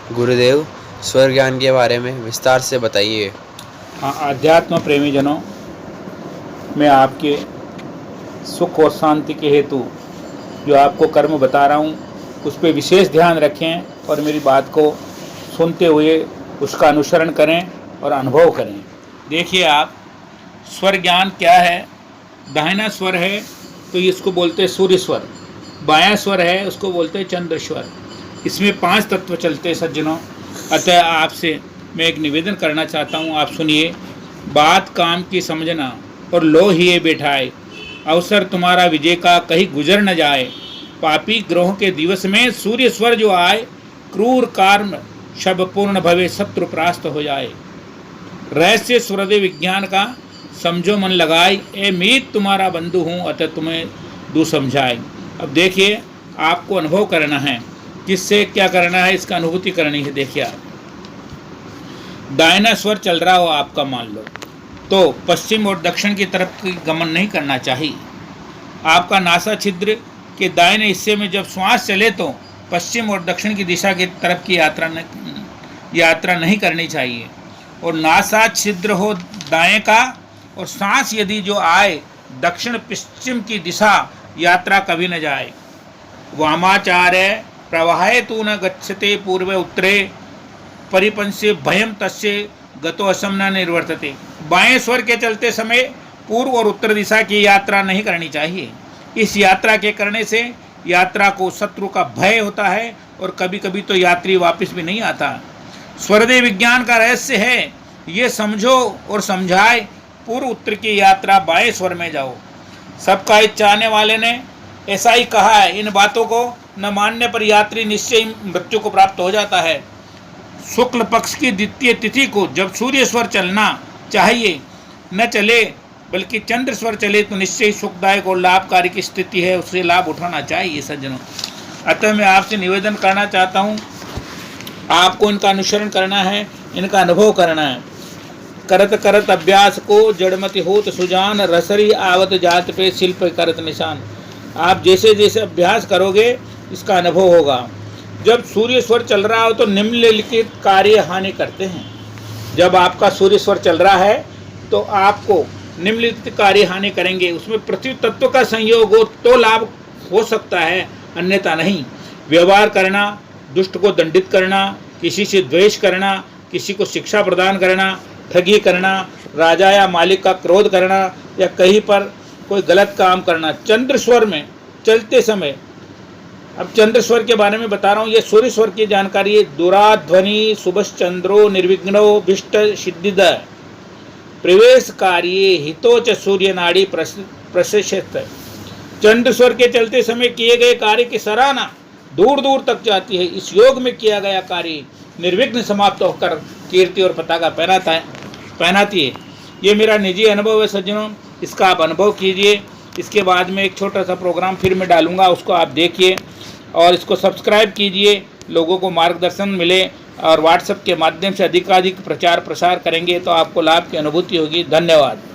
गुरुदेव, स्वर ज्ञान के बारे में विस्तार से बताइए। आध्यात्म प्रेमी जनों, मैं आपके सुख और शांति के हेतु जो आपको कर्म बता रहा हूँ उस पर विशेष ध्यान रखें और मेरी बात को सुनते हुए उसका अनुसरण करें और अनुभव करें। देखिए, आप स्वर ज्ञान क्या है। दाहिना स्वर है तो इसको बोलते हैं सूर्य स्वर, बायां स्वर है उसको बोलते हैं चंद्र स्वर। इसमें 5 तत्व चलते हैं सज्जनों। अतः आपसे मैं एक निवेदन करना चाहता हूँ, आप सुनिए। बात काम की समझना और लो ही बैठाए, अवसर तुम्हारा विजय का कहीं गुजर न जाए। पापी ग्रहों के दिवस में सूर्य स्वर जो आए, क्रूर कर्म शब पूर्ण भवे, शत्रु परास्त हो जाए। रहस्य स्वरदेव विज्ञान का समझो मन लगाए, ए मीत तुम्हारा बंधु हूँ अतः तुम्हें दू समझाए। अब देखिए, आपको अनुभव करना है, किससे क्या करना है, इसका अनुभूति करनी है। देखिए, आप दाहिना स्वर चल रहा हो आपका, मान लो, तो पश्चिम और दक्षिण की तरफ गमन नहीं करना चाहिए। आपका नासा छिद्र के दाहिने हिस्से में जब श्वास चले तो पश्चिम और दक्षिण की दिशा की तरफ की यात्रा नहीं करनी चाहिए। और नासा छिद्र हो दाएं का और सांस यदि जो आए दक्षिण पश्चिम की दिशा, यात्रा कभी न जाए। वामाचार्य प्रवाहे तू न गच्छते पूर्व उत्तरे, परिपंसे भयम तस्य गतो असम न निर्वर्तते। बाएं स्वर के चलते समय पूर्व और उत्तर दिशा की यात्रा नहीं करनी चाहिए। इस यात्रा के करने से यात्रा को शत्रु का भय होता है और कभी कभी तो यात्री वापस भी नहीं आता। स्वरदेव विज्ञान का रहस्य है, ये समझो और समझाए, पूर्व उत्तर की यात्रा बाएं स्वर में जाओ। सबका हित चाहने वाले ने ऐसा ही कहा है। इन बातों को न मानने पर यात्री निश्चय मृत्यु को प्राप्त हो जाता है। शुक्ल पक्ष की द्वितीय तिथि को जब सूर्य स्वर चलना चाहिए, न चले बल्कि चंद्र स्वर चले तो निश्चय सुखदायक और लाभकारी की स्थिति है, उससे लाभ उठाना चाहिए सज्जनों। अतः मैं आपसे निवेदन करना चाहता हूँ, आपको इनका अनुसरण करना है, इनका अनुभव करना है। करत करत अभ्यास को जड़मति होत सुजान, रसरी आवत जात पे शिल्प करत निशान। आप जैसे जैसे अभ्यास करोगे इसका अनुभव होगा। जब सूर्य स्वर चल रहा हो तो निम्नलिखित कार्य हानि करते हैं। जब आपका सूर्य स्वर चल रहा है तो आपको निम्नलिखित कार्य हानि करेंगे। उसमें पृथ्वी तत्व का संयोग हो तो लाभ हो सकता है, अन्यथा नहीं। व्यवहार करना, दुष्ट को दंडित करना, किसी से द्वेष करना, किसी को शिक्षा प्रदान करना, ठगी करना, राजा या मालिक का क्रोध करना या कहीं पर कोई गलत काम करना चंद्र स्वर में चलते समय। अब चंद्र स्वर के बारे में बता रहा हूँ, ये सूर्य स्वर की जानकारी है। दुराध्वनि शुभश्चंद्रो निर्विघ्नो भिष्ट सिद्धिद, प्रवेश कार्ये हितोच सूर्य नाड़ी प्रशस्त। चंद्र स्वर के चलते समय किए गए कार्य की सराहना दूर दूर तक जाती है। इस योग में किया गया कार्य निर्विघ्न समाप्त होकर कीर्ति और पताका पहनाती है। ये मेरा निजी अनुभव है सज्जनों, इसका आप अनुभव कीजिए। इसके बाद में एक छोटा सा प्रोग्राम फिर मैं डालूंगा, उसको आप देखिए और इसको सब्सक्राइब कीजिए, लोगों को मार्गदर्शन मिले। और व्हाट्सएप के माध्यम से अधिकाधिक प्रचार प्रसार करेंगे तो आपको लाभ की अनुभूति होगी। धन्यवाद।